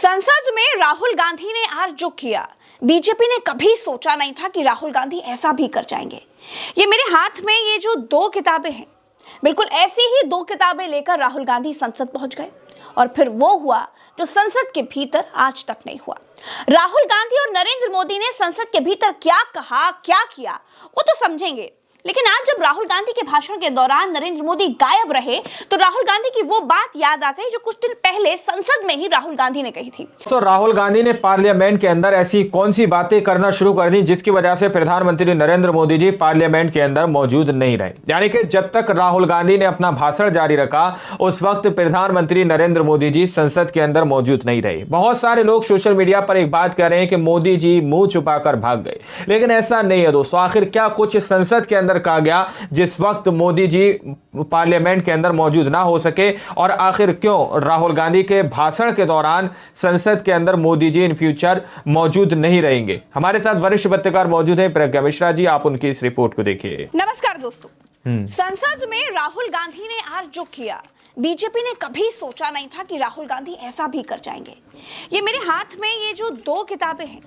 संसद में राहुल गांधी ने आज जो किया, बीजेपी ने कभी सोचा नहीं था कि राहुल गांधी ऐसा भी कर जाएंगे। ये मेरे हाथ में ये जो दो किताबें हैं, बिल्कुल ऐसी ही दो किताबें लेकर राहुल गांधी संसद पहुंच गए और फिर वो हुआ जो संसद के भीतर आज तक नहीं हुआ। राहुल गांधी और नरेंद्र मोदी ने संसद के भीतर क्या कहा, क्या किया, वो तो समझेंगे, लेकिन आज जब राहुल गांधी के भाषण के दौरान नरेंद्र मोदी गायब रहे तो राहुल गांधी की वो बात याद आ गई जो कुछ दिन पहले संसद में ही राहुल गांधी ने कही थी। राहुल गांधी ने पार्लियामेंट के अंदर ऐसी कौन सी बातें करना शुरू कर दी जिसकी वजह से प्रधानमंत्री नरेंद्र मोदी जी पार्लियामेंट के अंदर मौजूद नहीं रहे। यानी कि जब तक राहुल गांधी ने अपना भाषण जारी रखा उस वक्त प्रधानमंत्री नरेंद्र मोदी जी संसद के अंदर मौजूद नहीं रहे। बहुत सारे लोग सोशल मीडिया पर एक बात कह रहे हैं कि मोदी जी मुंह छुपाकर भाग गए, लेकिन ऐसा नहीं है दोस्तों। आखिर क्या कुछ संसद के अंदर कहा गया जिस वक्त मोदी जी पार्लियामेंट के अंदर मौजूद ना हो सके, और आखिर क्यों राहुल गांधी के भाषण के दौरान संसद के अंदर मोदी जी इन फ्यूचर मौजूद नहीं रहेंगे। हमारे साथ वरिष्ठ पत्रकार मौजूद हैं प्रज्ञा मिश्रा जी, आप उनकी इस रिपोर्ट को देखिए। नमस्कार दोस्तों। संसद में राहुल गांधी ने आज जो किया, बीजेपी ने कभी सोचा नहीं था कि राहुल गांधी ऐसा भी कर जाएंगे। ये मेरे हाथ में ये जो दो किताबें हैं,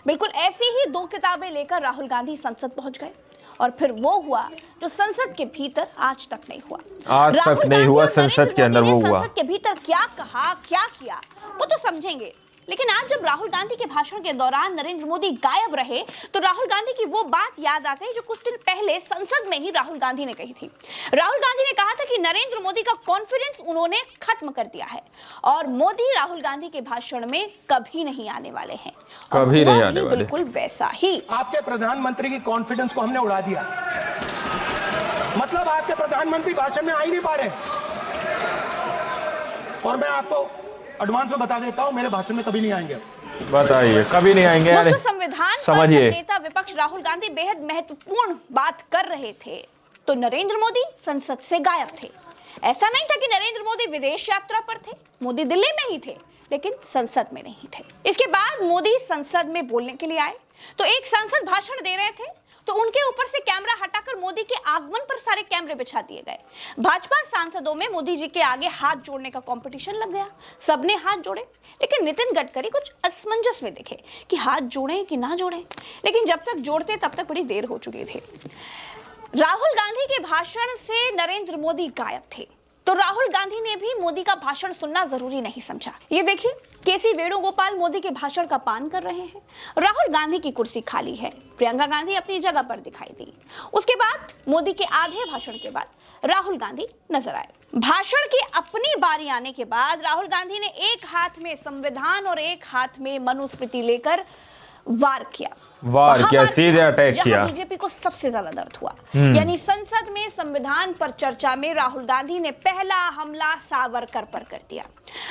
बिल्कुल ऐसी ही दो किताबें लेकर राहुल गांधी संसद पहुंच गए और फिर वो हुआ जो संसद के भीतर आज तक नहीं हुआ। आज तक नहीं हुआ, संसद के अंदर वो हुआ। संसद के भीतर क्या कहा, क्या किया, वो तो समझेंगे, लेकिन आज जब राहुल गांधी के भाषण के दौरान नरेंद्र मोदी गायब रहे तो राहुल गांधी की वो बात याद आ गई जो कुछ दिन पहले संसद में ही राहुल गांधी ने कही थी। राहुल गांधी ने कहा था कि नरेंद्र मोदी का कॉन्फिडेंस उन्होंने खत्म कर दिया है और मोदी राहुल गांधी के भाषण में कभी नहीं आने वाले हैं, कभी नहीं आने वाले। बिल्कुल वैसा ही आपके प्रधानमंत्री की कॉन्फिडेंस को हमने उड़ा दिया। मतलब आपके प्रधानमंत्री भाषण में आ ही नहीं पा रहे। और मैं आपको एडवांस में बता देता हूं, मेरे भाषण में कभी नहीं आएंगे। बताइए, कभी नहीं आएंगे। दोस्तों, संविधान समझिए, नेता विपक्ष राहुल गांधी बेहद महत्वपूर्ण बात कर रहे थे तो नरेंद्र मोदी संसद से गायब थे। ऐसा नहीं था कि नरेंद्र मोदी विदेश यात्रा पर थे, मोदी दिल्ली में ही थे, लेकिन संसद में नहीं थे। इसके बाद मोदी संसद में बोलने के लिए आए तो एक सांसद भाषण दे रहे थे तो उनके ऊपर से कैमरा हटाकर मोदी के आगमन पर सारे कैमरे बिछा दिए गए। भाजपा सांसदों में मोदी जी के आगे हाथ जोड़ने का कंपटीशन लग गया। सबने हाथ जोड़े, लेकिन नितिन गडकरी कुछ असमंजस में दिखे कि हाथ जोड़ें कि ना जोड़ें, लेकिन जब तक जोड़ते तब तक बड़ी देर हो चुकी थी। राहुल गांधी के भाषण से नरेंद्र मोदी गायब थे तो राहुल गांधी ने भी मोदी का भाषण सुनना जरूरी नहीं समझा। ये देखिए, केसी वेणुगोपाल मोदी के भाषण का पान कर रहे हैं। राहुल गांधी की कुर्सी खाली है, प्रियंका गांधी अपनी जगह पर दिखाई दी। उसके बाद मोदी के आधे भाषण के बाद राहुल गांधी नजर आए। भाषण की अपनी बारी आने के बाद राहुल गांधी ने एक हाथ में संविधान और एक हाथ में मनुस्मृति लेकर वार किया, सीधे अटैक किया। बीजेपी को सबसे ज्यादा दर्द हुआ। यानी संसद में संविधान पर चर्चा में राहुल गांधी ने पहला हमला सावरकर पर कर दिया।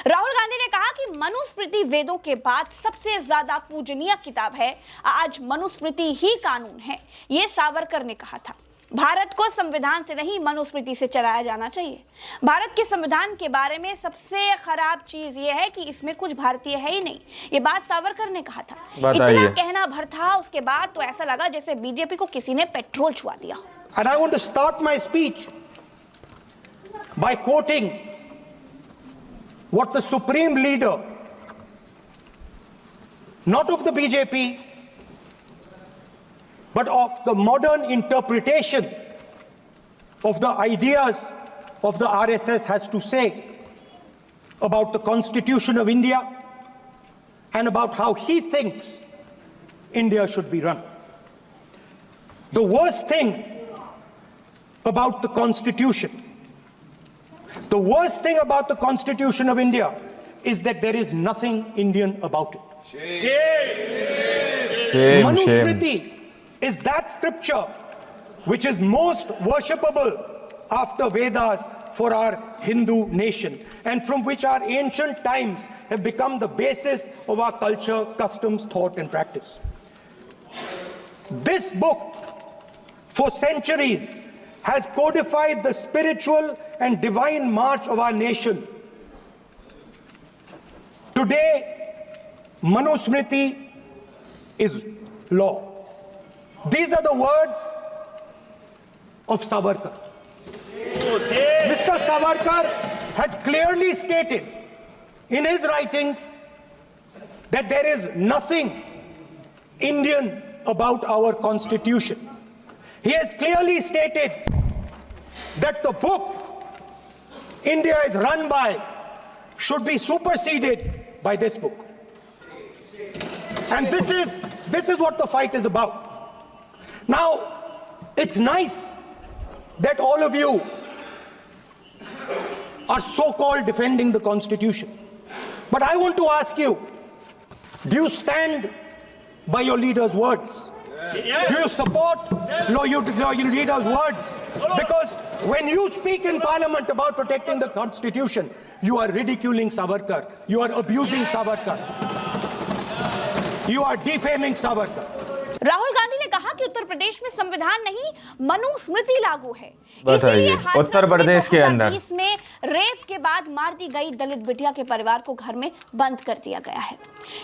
राहुल गांधी ने कहा कि मनुस्मृति वेदों के बाद सबसे ज्यादा पूजनीय किताब है, आज मनुस्मृति ही कानून है, ये सावरकर ने कहा था। भारत को संविधान से नहीं मनुस्मृति से चलाया जाना चाहिए। भारत के संविधान के बारे में सबसे खराब चीज ये है कि इसमें कुछ भारतीय है ही नहीं, ये बात सावरकर ने कहा था। इतना कहना भर था, उसके बाद तो ऐसा लगा जैसे बीजेपी को किसी ने पेट्रोल छुआ दिया। And I want to start my speech by quoting what the supreme leader, not of the BJP, but of the modern interpretation of the ideas of the RSS has to say about the Constitution of India and about how he thinks India should be run. The worst thing about the Constitution, the worst thing about the Constitution of India is that there is nothing Indian about it. Manusmriti is that scripture which is most worshipable after Vedas for our Hindu nation, and from which our ancient times have become the basis of our culture, customs, thought and practice. This book for centuries has codified the spiritual and divine march of our nation. Today, Manusmriti is law. These are the words of Savarkar. Mr. Savarkar has clearly stated in his writings that there is nothing Indian about our constitution. He has clearly stated that the book India is run by should be superseded by this book. And this is what the fight is about. Now, it's nice that all of you are so-called defending the Constitution. But I want to ask you, do you stand by your leader's words? Do you support your leader's words? Because when you speak in Parliament about protecting the Constitution, you are ridiculing Savarkar, you are abusing Savarkar, you are defaming Savarkar. Rahul Gandhi ने कहा कि उत्तर प्रदेश में संविधान नहीं मनुस्मृति लागू है। बताइए, उत्तर प्रदेश के अंदर 2020 में रेप के बाद मार दी गई दलित बिटिया के परिवार को घर में बंद कर दिया गया है,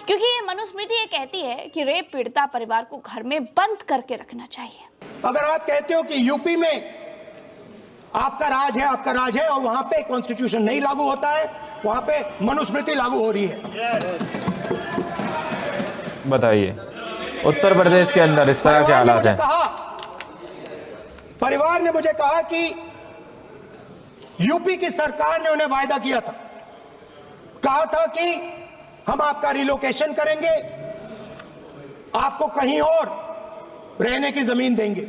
क्योंकि ये मनुस्मृति ये कहती है कि रेप पीड़िता परिवार को घर में बंद करके रखना चाहिए। अगर आप कहते हो कि यूपी में आपका राज है और वहां पे कॉन्स्टिट्यूशन नहीं लागू होता है, वहां पे मनुस्मृति लागू हो रही है, बताइए उत्तर प्रदेश के अंदर इस तरह के हालात हैं। परिवार ने मुझे कहा कि यूपी की सरकार ने उन्हें वायदा किया था, कहा था कि हम आपका रिलोकेशन करेंगे, आपको कहीं और रहने की जमीन देंगे।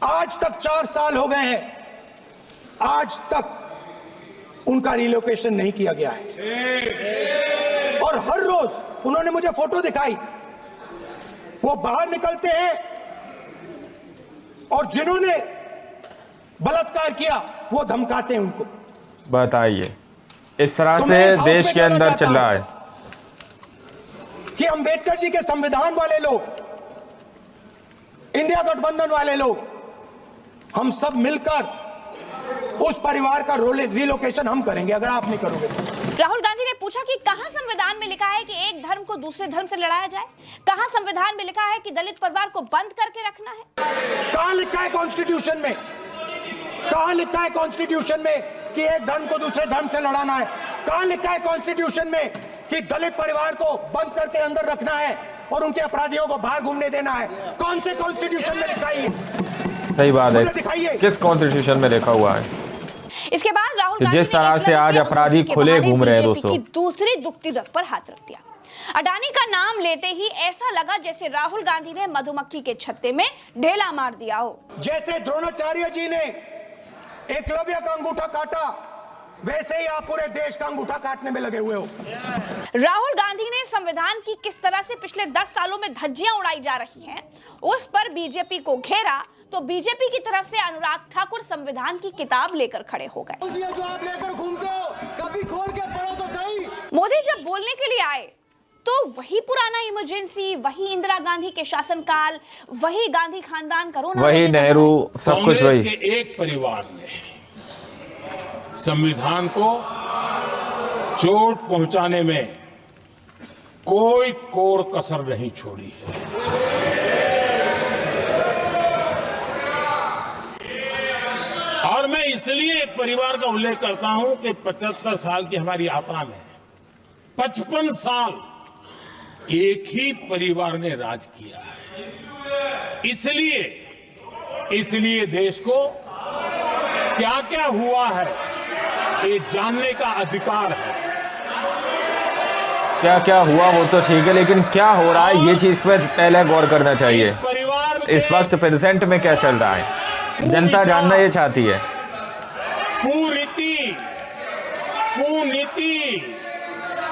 आज तक 4 साल हो गए हैं, आज तक उनका रिलोकेशन नहीं किया गया है। और हर रोज उन्होंने मुझे फोटो दिखाई, वो बाहर निकलते हैं और जिन्होंने बलात्कार किया वो धमकाते हैं उनको। बताइए, इस तरह से देश के अंदर चल रहा है कि अंबेडकर जी के संविधान वाले लोग, इंडिया गठबंधन वाले लोग, हम सब मिलकर उस परिवार का रिलोकेशन हम करेंगे अगर आप नहीं करोगे। राहुल गांधी ने पूछा कि कहां संविधान में लिखा है कि एक धर्म को दूसरे धर्म से लड़ाया जाए? कहां संविधान में लिखा है कि दलित परिवार को बंद करके रखना है? कहां लिखा है कॉन्स्टिट्यूशन में? कहां लिखा है कॉन्स्टिट्यूशन में कि एक धर्म को दूसरे धर्म से लड़ाना है? कहां लिखा है कॉन्स्टिट्यूशन में कि दलित परिवार को बंद करके अंदर रखना है और उनके अपराधियों को बाहर घूमने देना है? कौन से कॉन्स्टिट्यूशन में लिखा है? सही बात है, किस कॉन्स्टिट्यूशन में लिखा हुआ है? इसके बाद राहुल गांधी जिस तरह से आज अपराधी खुले घूम रहे हैं दोस्तों, दूसरी दुखती रग पर हाथ रख दिया। अडानी का नाम लेते ही ऐसा लगा जैसे राहुल गांधी ने मधुमक्खी के छत्ते में ढेला मार दिया हो। जैसे द्रोणाचार्य जी ने एकलव्य का अंगूठा काटा, वैसे ही आप पूरे देश का अंगूठा काटने में लगे हुए हो। राहुल गांधी ने संविधान की किस तरह से पिछले 10 सालों में धज्जियां उड़ाई जा रही हैं, उस पर बीजेपी को घेरा तो बीजेपी की तरफ से अनुराग ठाकुर संविधान की किताब लेकर खड़े हो गए। जो आप लेकर घूमते हो, कभी खोल के पढ़ो तो सही। मोदी जब बोलने के लिए आए तो वही पुराना इमरजेंसी, वही इंदिरा गांधी के शासनकाल, वही गांधी खानदान, कोरोना, वही नेहरू, सब कुछ वही। कांग्रेस के एक परिवार ने संविधान को चोट पहुंचाने में कोई कोर कसर नहीं छोड़ी है। और मैं इसलिए एक परिवार का उल्लेख करता हूं कि 75 साल की हमारी यात्रा में 55 साल एक ही परिवार ने राज किया है। इसलिए देश को क्या क्या हुआ है ये जानने का अधिकार है। क्या क्या हुआ वो तो ठीक है, लेकिन क्या हो रहा है ये चीज पे पहले गौर करना चाहिए। इस वक्त प्रेजेंट में क्या चल रहा है, जनता जानना ये चाहती है। कुनीति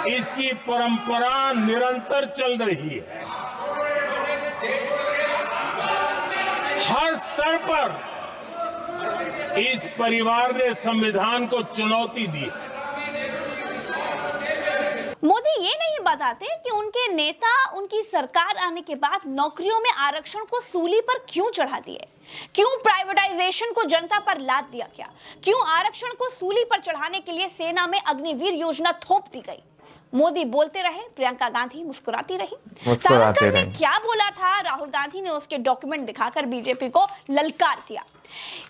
इसकी परंपरा निरंतर चल रही है। हर स्तर पर इस परिवार ने संविधान को चुनौती दी। मोदी ये नहीं बताते कि उनके नेता उनकी सरकार आने के बाद नौकरियों में आरक्षण को सूली पर क्यों चढ़ा दिए, क्यों प्राइवेटाइजेशन को जनता पर लाद दिया गया, क्यों आरक्षण को सूली पर चढ़ाने के लिए सेना में अग्निवीर योजना थोप दी गई। मोदी बोलते रहे, प्रियंका गांधी मुस्कुराती रही। सावरकर ने क्या बोला था, राहुल गांधी ने उसके डॉक्यूमेंट दिखाकर बीजेपी को ललकार दिया।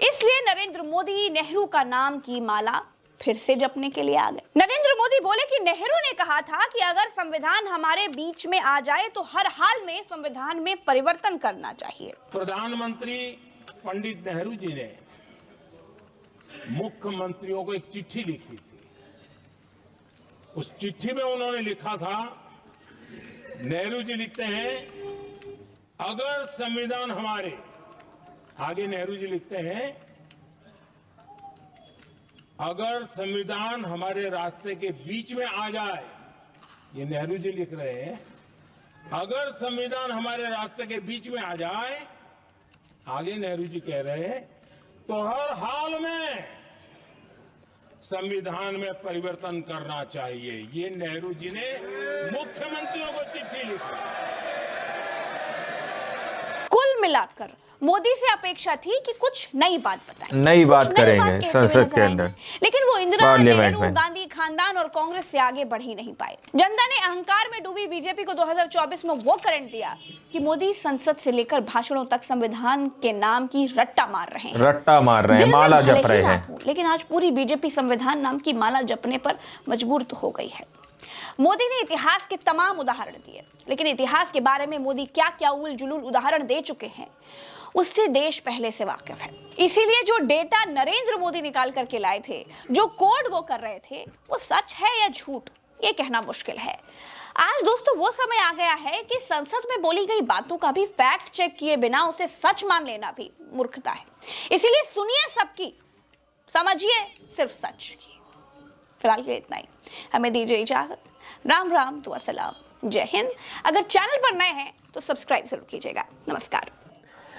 इसलिए नरेंद्र मोदी नेहरू का नाम की माला फिर से जपने के लिए आ गए। नरेंद्र मोदी बोले कि नेहरू ने कहा था कि अगर संविधान हमारे बीच में आ जाए तो हर हाल में संविधान में परिवर्तन करना चाहिए। प्रधानमंत्री पंडित नेहरू जी ने मुख्यमंत्रियों को एक चिट्ठी लिखी थी। उस चिट्ठी में उन्होंने लिखा था, नेहरू जी लिखते हैं, अगर संविधान हमारे, आगे नेहरू जी लिखते हैं, अगर संविधान हमारे रास्ते के बीच में आ जाए, ये नेहरू जी लिख रहे हैं, अगर संविधान हमारे रास्ते के बीच में आ जाए, आगे नेहरू जी कह रहे हैं, तो हर हाल में संविधान में परिवर्तन करना चाहिए। ये नेहरू जी ने मुख्यमंत्रियों को चिट्ठी लिखी। कुल मिलाकर मोदी से अपेक्षा थी कि कुछ नई बात बताएं, नई बात कुछ नई करेंगे बात कहते हुए संसद नजर के आएंगे। अंदर, लेकिन वो इंदिरा, पार्लियामेंट नेहरू, में। गांधी खानदान और कांग्रेस से आगे बढ़ ही नहीं पाए। जनता ने अहंकार में डूबी बीजेपी को 2024 में वो करंट दिया कि मोदी संसद से लेकर भाषणों तक संविधान के नाम की रट्टा मार रहे हैं, माला दिल में जप भले रहे ही ना हैं। हो, लेकिन आज पूरी बीजेपी संविधान नाम की माला जपने पर मजबूर तो हो गई है। मोदी ने इतिहास के तमाम उदाहरण दिए, लेकिन इतिहास के बारे में मोदी क्या क्या उल जुलूल उदाहरण दे चुके हैं उससे देश पहले से वाकिफ है। इसीलिए जो डेटा नरेंद्र मोदी निकाल करके लाए थे, जो कोड वो कर रहे थे, वो सच है या झूठ, ये कहना मुश्किल है। आज दोस्तों वो समय आ गया है कि संसद में बोली गई बातों का भी फैक्ट चेक किए बिना उसे सच मान लेना भी मूर्खता है। इसीलिए सुनिए सबकी, समझिए सिर्फ सच की। फिलहाल के लिए इतना ही, हमें दीजिए इजाजत। राम राम, दुआ सलाम, जय हिंद। अगर चैनल पर नए हैं तो सब्सक्राइब जरूर कीजिएगा। नमस्कार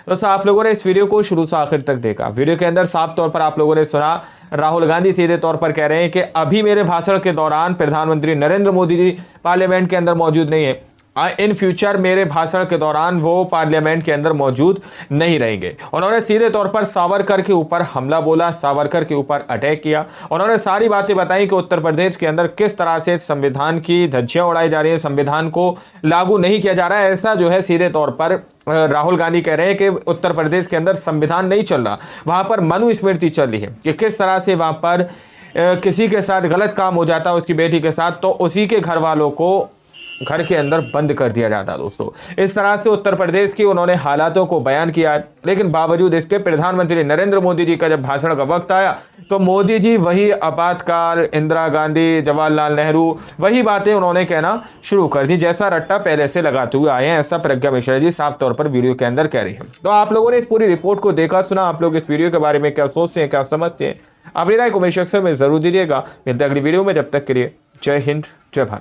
दोस्तों, आप लोगों ने इस वीडियो को शुरू से आखिर तक देखा। वीडियो के अंदर साफ तौर पर आप लोगों ने सुना, राहुल गांधी सीधे तौर पर कह रहे हैं कि अभी मेरे भाषण के दौरान प्रधानमंत्री नरेंद्र मोदी जी पार्लियामेंट के अंदर मौजूद नहीं है। इन फ्यूचर मेरे भाषण के दौरान वो पार्लियामेंट के अंदर मौजूद नहीं रहेंगे। उन्होंने सीधे तौर पर सावरकर के ऊपर हमला बोला, सावरकर के ऊपर अटैक किया। उन्होंने सारी बातें बताई कि उत्तर प्रदेश के अंदर किस तरह से संविधान की धज्जियां उड़ाई जा रही है, संविधान को लागू नहीं किया जा रहा है। ऐसा जो है सीधे तौर पर राहुल गांधी कह रहे हैं कि उत्तर प्रदेश के अंदर संविधान नहीं चल रहा, वहां पर मनुस्मृति चल रही है कि किस तरह से वहां पर किसी के साथ गलत काम हो जाता है उसकी बेटी के साथ, तो उसी के घर वालों को घर के अंदर बंद कर दिया जाता है। दोस्तों, इस तरह से उत्तर प्रदेश की उन्होंने हालातों को बयान किया है। लेकिन बावजूद इसके प्रधानमंत्री नरेंद्र मोदी जी का जब भाषण का वक्त आया तो मोदी जी वही आपातकाल, इंदिरा गांधी, जवाहरलाल नेहरू, वही बातें उन्होंने कहना शुरू कर दी जैसा रट्टा पहले से लगाते हुए आए हैं। ऐसा प्रज्ञा मिश्रा जी साफ तौर पर वीडियो के अंदर कह रही है। तो आप लोगों ने इस पूरी रिपोर्ट को देखा, सुना, आप लोग इस वीडियो के बारे में क्या सोचते हैं, क्या समझते हैं, अपनी राय कमेंट सेक्शन में जरूर दीजिएगा। मिलते हैं अगली वीडियो में, जब तक के लिए जय हिंद, जय भारत।